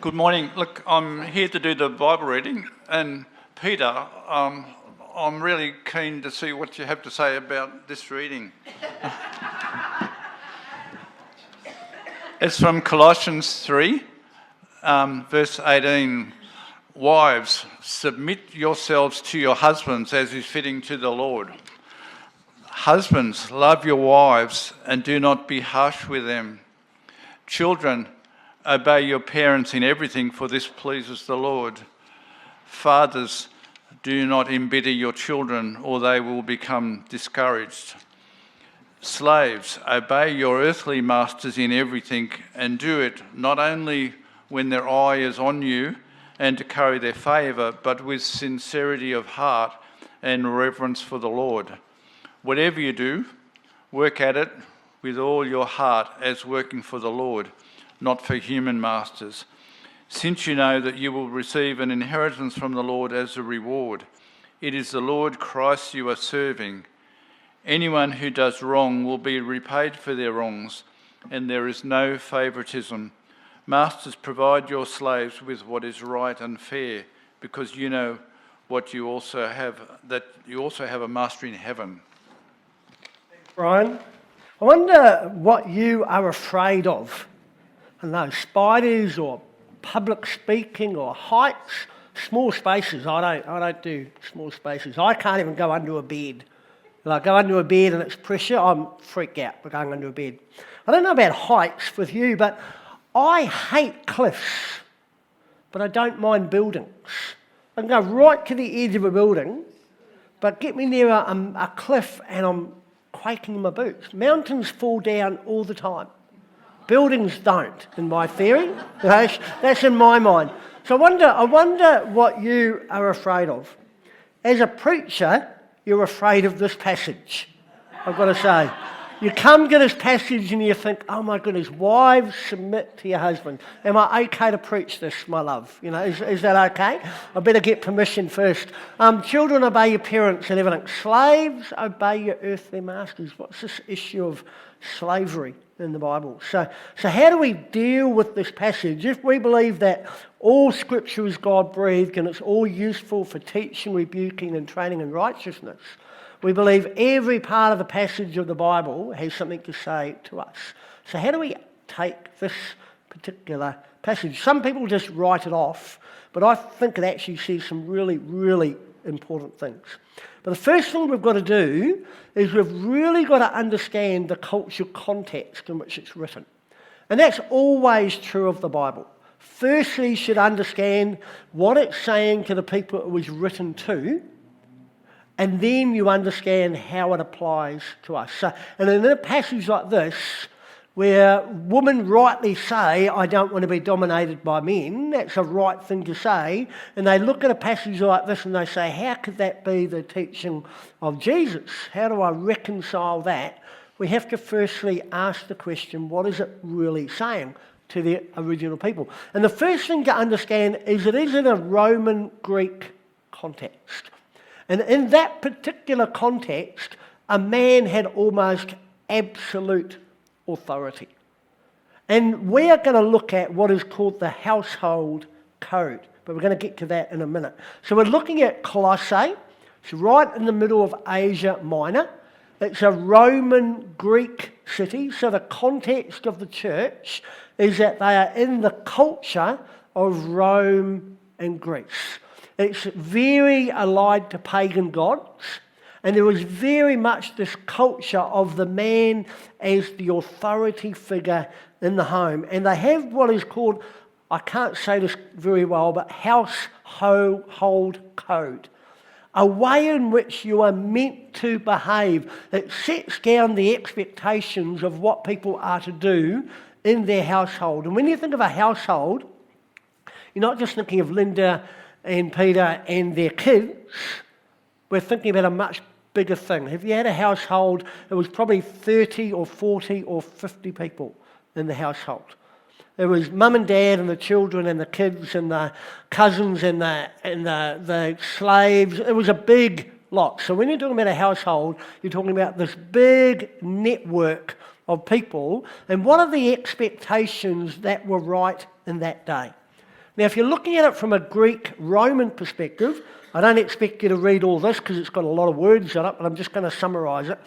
Good morning. Look, I'm here to do the Bible reading, and Peter, I'm really keen to see what you have to say about this reading. It's from Colossians 3, verse 18. Wives, submit yourselves to your husbands as is fitting to the Lord. Husbands, love your wives and do not be harsh with them. Children, obey your parents in everything, for this pleases the Lord. Fathers, do not embitter your children, or they will become discouraged. Slaves, obey your earthly masters in everything, and do it not only when their eye is on you and to curry their favour, but with sincerity of heart and reverence for the Lord. Whatever you do, work at it with all your heart as working for the Lord, not for human masters, since you know that you will receive an inheritance from the Lord as a reward. It is the Lord Christ you are serving. Anyone who does wrong will be repaid for their wrongs, and there is no favouritism. Masters, provide your slaves with what is right and fair, because you know what you also have, that you also have a master in heaven. Thanks, Brian. I wonder what you are afraid of. I don't know, spiders or public speaking or heights, small spaces. I don't do small spaces. I can't even go under a bed. If I go under a bed and it's pressure, I'm freaked out for going under a bed. I don't know about heights with you, but I hate cliffs, but I don't mind buildings. I can go right to the edge of a building, but get me near a cliff and I'm quaking in my boots. Mountains fall down all the time. Buildings don't, in my theory. That's in my mind. So I wonder what you are afraid of. As a preacher, you're afraid of this passage, I've got to say. You come to this passage and you think, oh my goodness, wives, submit to your husband. Am I okay to preach this, my love? You know, is that okay? I better get permission first. Children, obey your parents and everything. Slaves, obey your earthly masters. What's this issue of slavery in the Bible? So how do we deal with this passage? If we believe that all Scripture is God-breathed and it's all useful for teaching, rebuking and training in righteousness, we believe every part of the passage of the Bible has something to say to us. So how do we take this particular passage? Some people just write it off, but I think it actually says some really, really important things. But the first thing we've got to do is we've really got to understand the cultural context in which it's written. And that's always true of the Bible. Firstly, you should understand what it's saying to the people it was written to, and then you understand how it applies to us. And in a passage like this, where women rightly say, I don't want to be dominated by men, that's a right thing to say, and they look at a passage like this and they say, how could that be the teaching of Jesus? How do I reconcile that? We have to firstly ask the question, what is it really saying to the original people? And the first thing to understand is it is in a Roman Greek context. And in that particular context, a man had almost absolute authority. And we are going to look at what is called the household code, but we're going to get to that in a minute. So we're looking at Colossae. It's right in the middle of Asia Minor. It's a Roman Greek city, so the context of the church is that they are in the culture of Rome and Greece. It's very allied to pagan gods, and there was very much this culture of the man as the authority figure in the home. And they have what is called, I can't say this very well, but household code. A way in which you are meant to behave. It sets down the expectations of what people are to do in their household. And when you think of a household, you're not just thinking of Linda and Peter and their kids. We're thinking about a much bigger thing. If you had a household, it was probably 30 or 40 or 50 people in the household. It was mum and dad and the children and the kids and the cousins and the slaves. It was a big lot. So when you're talking about a household, you're talking about this big network of people. And what are the expectations that were right in that day? Now, if you're looking at it from a Greek-Roman perspective, I don't expect you to read all this because it's got a lot of words in it, but I'm just going to summarise it.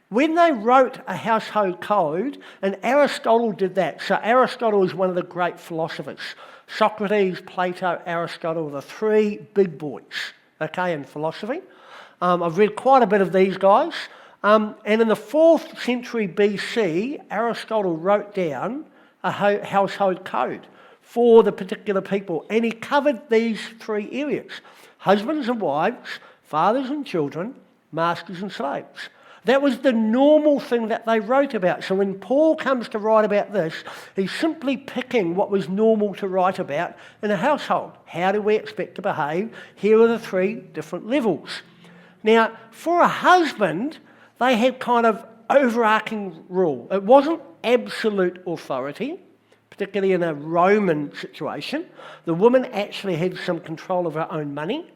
When they wrote a household code, and Aristotle did that, so Aristotle was one of the great philosophers. Socrates, Plato, Aristotle, the three big boys, okay, in philosophy. I've read quite a bit of these guys. And in the 4th century BC, Aristotle wrote down a household code for the particular people, and he covered these 3 areas: husbands and wives, fathers and children, masters and slaves. That was the normal thing that they wrote about. So when Paul comes to write about this, he's simply picking what was normal to write about in a household. How do we expect to behave? Here are the 3 different levels. Now, for a husband, they had kind of overarching rule. It wasn't absolute authority, particularly in a Roman situation. The woman actually had some control of her own money.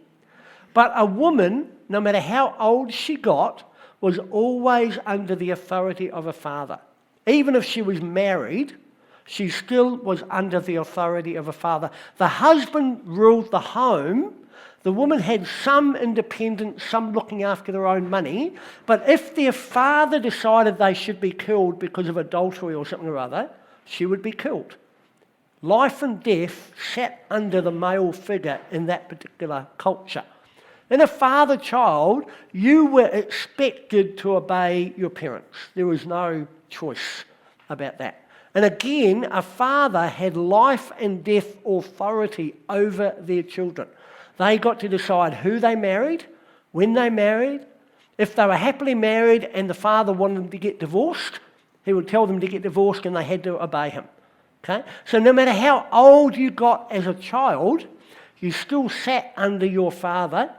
But a woman, no matter how old she got, was always under the authority of a father. Even if she was married, she still was under the authority of a father. The husband ruled the home. The woman had some independence, some looking after their own money. But if their father decided they should be killed because of adultery or something or other, she would be killed. Life and death sat under the male figure in that particular culture. In a father-child, you were expected to obey your parents. There was no choice about that. And again, a father had life and death authority over their children. They got to decide who they married, when they married. If they were happily married and the father wanted them to get divorced, he would tell them to get divorced and they had to obey him. Okay? So no matter how old you got as a child, you still sat under your father.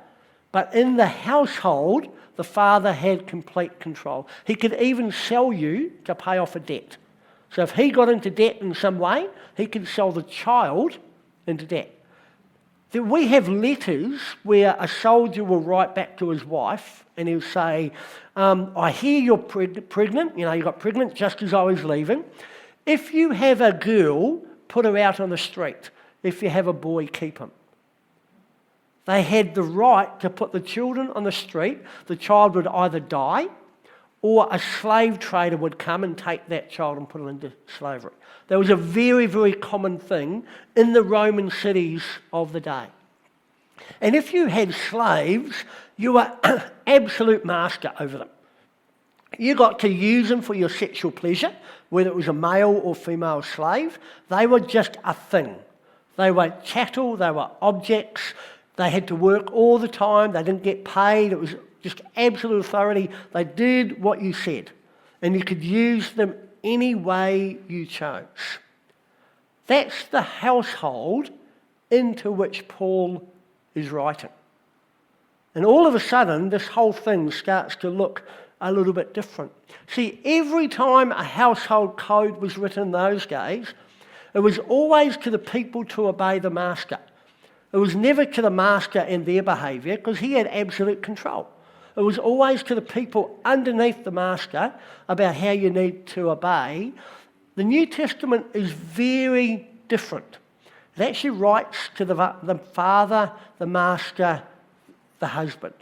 But in the household, the father had complete control. He could even sell you to pay off a debt. So if he got into debt in some way, he could sell the child into debt. We have letters where a soldier will write back to his wife and he'll say, I hear you're pregnant. You got pregnant just as I was leaving. If you have a girl, put her out on the street. If you have a boy, keep him. They had the right to put the children on the street. The child would either die or a slave trader would come and take that child and put it into slavery. That was a very, very common thing in the Roman cities of the day. And if you had slaves, you were absolute master over them. You got to use them for your sexual pleasure, whether it was a male or female slave. They were just a thing. They were chattel, they were objects. They had to work all the time. They didn't get paid. It was just absolute authority. They did what you said. And you could use them any way you chose. That's the household into which Paul is writing. And all of a sudden, this whole thing starts to look a little bit different. See, every time a household code was written in those days, it was always to the people to obey the master. It was never to the master and their behaviour because he had absolute control. It was always to the people underneath the master about how you need to obey. The New Testament is very different. It actually writes to the father, the master, the husband.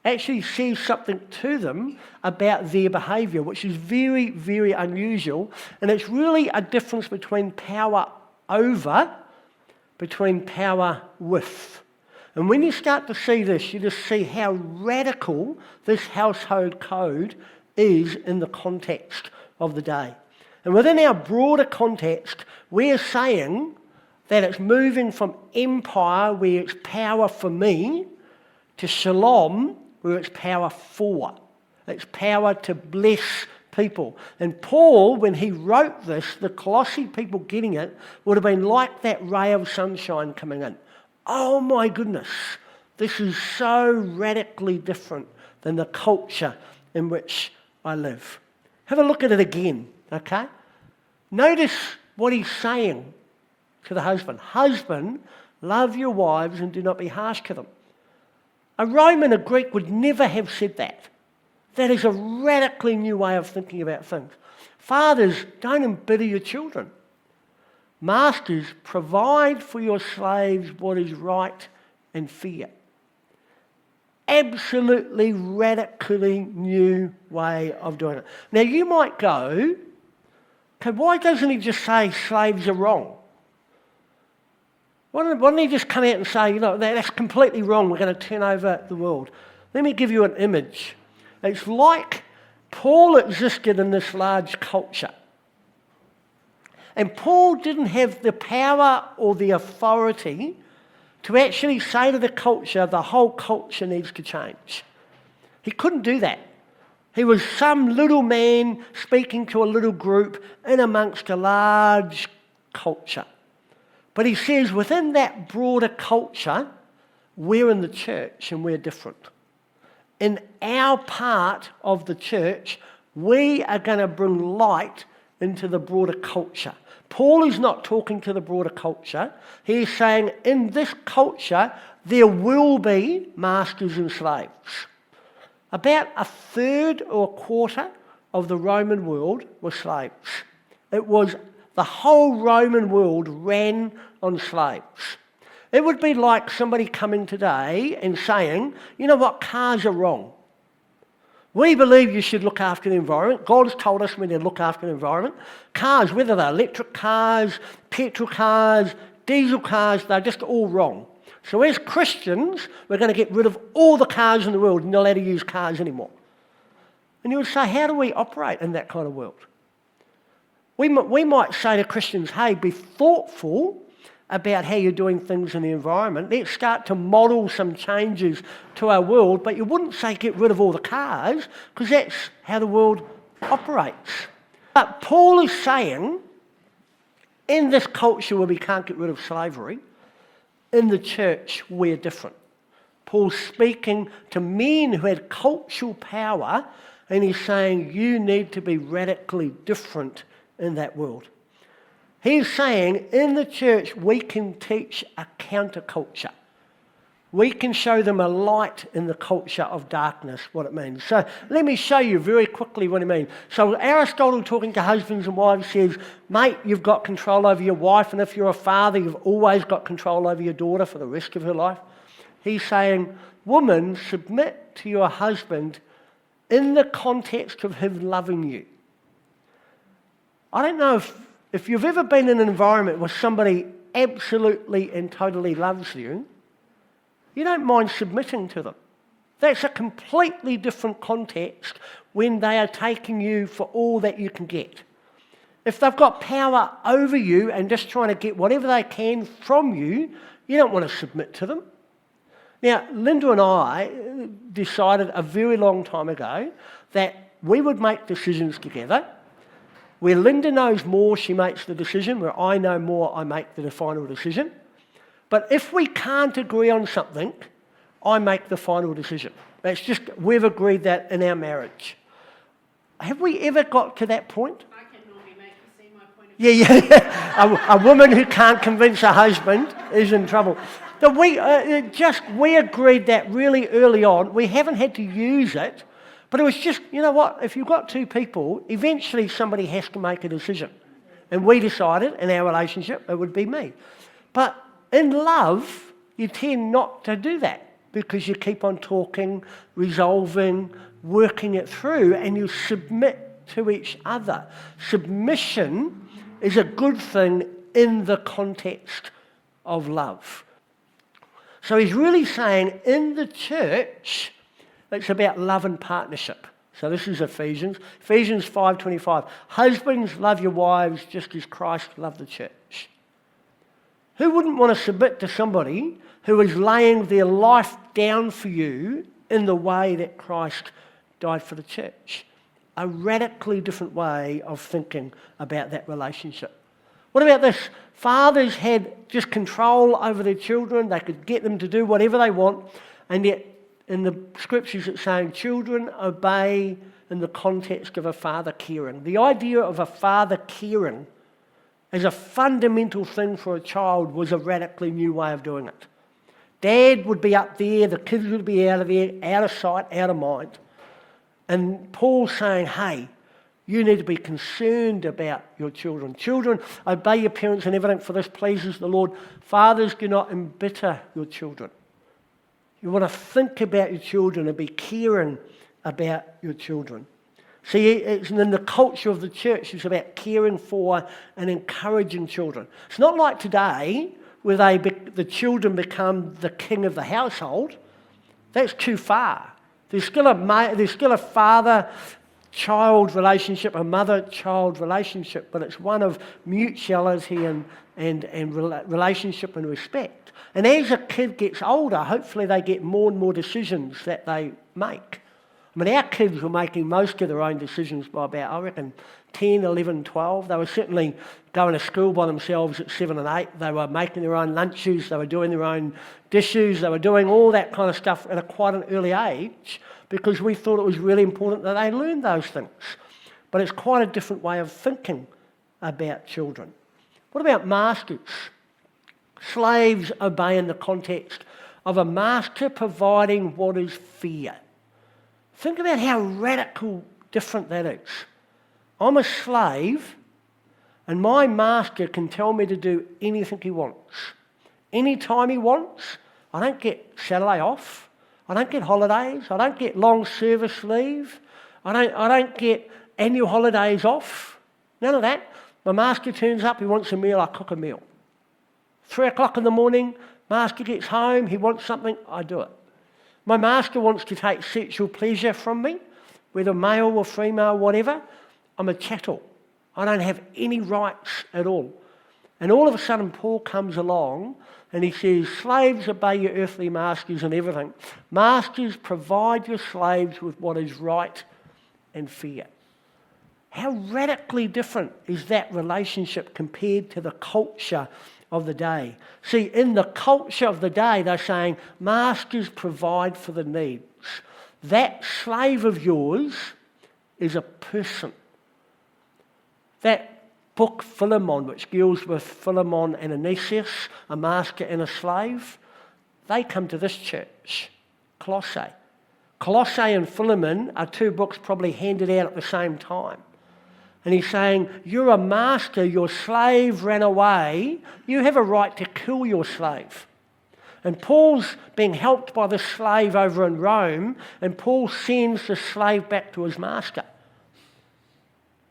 It actually says something to them about their behaviour, which is very, very unusual. And it's really a difference between power over, between power with. And when you start to see this, you just see how radical this household code is in the context of the day. And within our broader context, we're saying that it's moving from empire, where it's power for me, to shalom, where it's power for. It's power to bless people. And Paul, when he wrote this, the Colossae people getting it would have been like that ray of sunshine coming in. Oh my goodness, this is so radically different than the culture in which I live. Have a look at it again, okay? Notice what he's saying to the husband. Husband, love your wives and do not be harsh to them. A Roman, a Greek would never have said that. That is a radically new way of thinking about things. Fathers, don't embitter your children. Masters, provide for your slaves what is right and fair. Absolutely radically new way of doing it. Now you might go, okay, why doesn't he just say slaves are wrong? Why don't he just come out and say, that's completely wrong, we're going to turn over the world? Let me give you an image. It's like Paul existed in this large culture. And Paul didn't have the power or the authority to actually say to the whole culture needs to change. He couldn't do that. He was some little man speaking to a little group in amongst a large culture. But he says within that broader culture, we're in the church and we're different. In our part of the church, we are going to bring light into the broader culture. Paul is not talking to the broader culture. He's saying in this culture, there will be masters and slaves. About a third or a quarter of the Roman world were slaves. It was the whole Roman world ran on slaves. It would be like somebody coming today and saying, you know what, cars are wrong. We believe you should look after the environment. God has told us we need to look after the environment. Cars, whether they're electric cars, petrol cars, diesel cars, they're just all wrong. So as Christians, we're going to get rid of all the cars in the world and not allowed to use cars anymore. And you would say, how do we operate in that kind of world? We might say to Christians, hey, be thoughtful about how you're doing things in the environment. Let's start to model some changes to our world, but you wouldn't say get rid of all the cars, because that's how the world operates. But Paul is saying, in this culture where we can't get rid of slavery, in the church we're different. Paul's speaking to men who had cultural power, and he's saying you need to be radically different in that world. He's saying in the church we can teach a counterculture. We can show them a light in the culture of darkness, what it means. So let me show you very quickly what it means. So Aristotle, talking to husbands and wives, says, mate, you've got control over your wife, and if you're a father, you've always got control over your daughter for the rest of her life. He's saying, woman, submit to your husband in the context of him loving you. I don't know if you've ever been in an environment where somebody absolutely and totally loves you, you don't mind submitting to them. That's a completely different context when they are taking you for all that you can get. If they've got power over you and just trying to get whatever they can from you, you don't want to submit to them. Now, Linda and I decided a very long time ago that we would make decisions together. Where Linda knows more, she makes the decision. Where I know more, I make the final decision. But if we can't agree on something, I make the final decision. That's just, we've agreed that in our marriage. Have we ever got to that point? I can normally make you see my point of view. Yeah. A woman who can't convince her husband is in trouble. But we agreed that really early on. We haven't had to use it. But it was just, you know what, if you've got two people, eventually somebody has to make a decision. And we decided in our relationship it would be me. But in love, you tend not to do that because you keep on talking, resolving, working it through, and you submit to each other. Submission is a good thing in the context of love. So he's really saying in the church, it's about love and partnership. So this is Ephesians 5:25. Husbands, love your wives just as Christ loved the church. Who wouldn't want to submit to somebody who is laying their life down for you in the way that Christ died for the church? A radically different way of thinking about that relationship. What about this? Fathers had just control over their children. They could get them to do whatever they want, and yet in the scriptures it's saying children obey in the context of a father caring. The idea of a father caring as a fundamental thing for a child was a radically new way of doing it. Dad would be up there, the kids would be out of there, out of sight, out of mind. And Paul's saying, hey, You need to be concerned about your children. Children, obey your parents and everything, for this pleases the Lord. Fathers, do not embitter your children. You want to think about your children and be caring about your children. See, it's in the culture of the church, it's about caring for and encouraging children. It's not like today, where the children become the king of the household. That's too far. There's still a father-child relationship, a mother-child relationship, but it's one of mutuality and relationship and respect. And as a kid gets older, hopefully they get more and more decisions that they make. I mean, our kids were making most of their own decisions by about, I reckon, 10, 11, 12. They were certainly going to school by themselves at 7 and 8. They were making their own lunches. They were doing their own dishes. They were doing all that kind of stuff at quite an early age because we thought it was really important that they learn those things. But it's quite a different way of thinking about children. What about masters? Slaves obey in the context of a master providing what is fair. Think about how radical different that is. I'm a slave, and my master can tell me to do anything he wants. Anytime he wants. I don't get Saturday off. I don't get holidays. I don't get long service leave. I don't get annual holidays off. None of that. My master turns up, he wants a meal, I cook a meal. 3 o'clock in the morning, master gets home, he wants something, I do it. My master wants to take sexual pleasure from me, whether male or female, whatever. I'm a chattel. I don't have any rights at all. And all of a sudden, Paul comes along and he says, slaves, obey your earthly masters and everything. Masters, provide your slaves with what is right and fair. How radically different is that relationship compared to the culture of the day? See, in the culture of the day, they're saying, masters provide for the needs. That slave of yours is a person. That book, Philemon, which deals with Philemon and Onesimus, a master and a slave, they come to this church, Colossae. Colossae and Philemon are 2 books probably handed out at the same time. And he's saying, you're a master, your slave ran away, you have a right to kill your slave. And Paul's being helped by the slave over in Rome, and Paul sends the slave back to his master.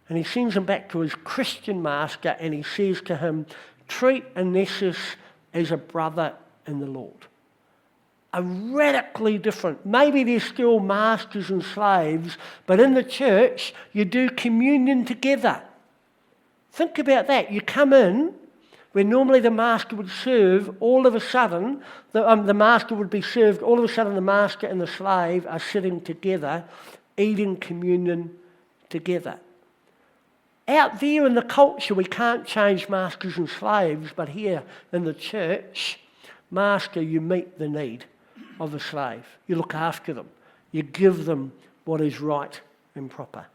And he sends him back to his Christian master, and he says to him, treat Onesimus as a brother in the Lord. Are radically different. Maybe they're still masters and slaves, but in the church, you do communion together. Think about that. You come in, where normally the master would serve, all of a sudden, the master would be served, all of a sudden the master and the slave are sitting together, eating communion together. Out there in the culture, we can't change masters and slaves, but here in the church, master, you meet the need of the slave. You look after them. You give them what is right and proper.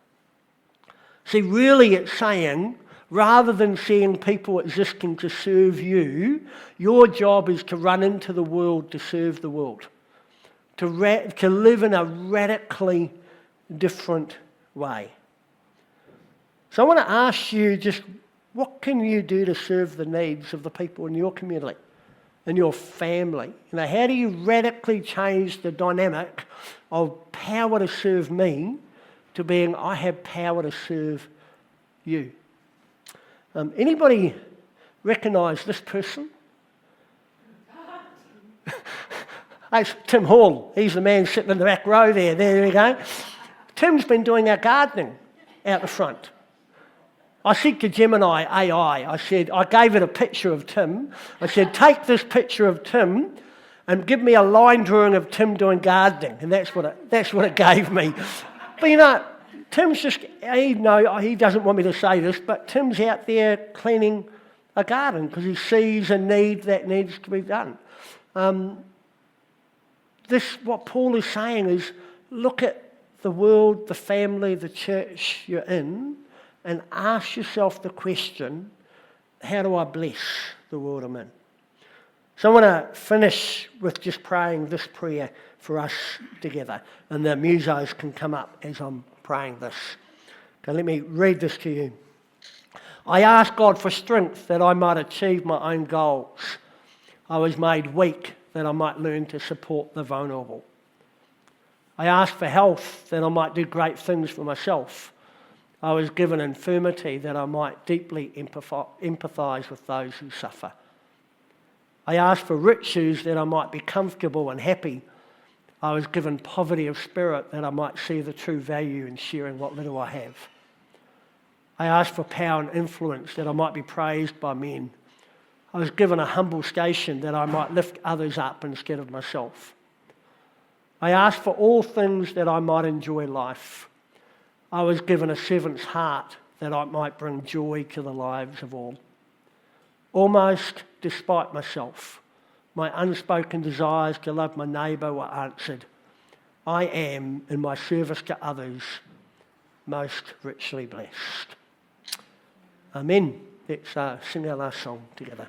See, really it's saying, rather than seeing people existing to serve you, your job is to run into the world to serve the world. To live in a radically different way. So I want to ask you just, what can you do to serve the needs of the people in your community? In your family? You know, how do you radically change the dynamic of power to serve me to being I have power to serve you? Anybody recognise this person? It's Tim Hall. He's the man sitting in the back row there. There we go. Tim's been doing our gardening out the front. I said to Gemini AI, I gave it a picture of Tim. I said, take this picture of Tim and give me a line drawing of Tim doing gardening. And that's what it gave me. But you know, Tim's just, he doesn't want me to say this, but Tim's out there cleaning a garden because he sees a need that needs to be done. What Paul is saying is, look at the world, the family, the church you're in, and ask yourself the question, how do I bless the world I'm in? So I want to finish with just praying this prayer for us together. And the musos can come up as I'm praying this. Okay, let me read this to you. I asked God for strength that I might achieve my own goals. I was made weak that I might learn to support the vulnerable. I asked for health that I might do great things for myself. I was given infirmity that I might deeply empathise with those who suffer. I asked for riches that I might be comfortable and happy. I was given poverty of spirit that I might see the true value in sharing what little I have. I asked for power and influence that I might be praised by men. I was given a humble station that I might lift others up instead of myself. I asked for all things that I might enjoy life. I was given a servant's heart that I might bring joy to the lives of all. Almost despite myself, my unspoken desires to love my neighbour were answered. I am, in my service to others, most richly blessed. Amen. Let's sing our last song together.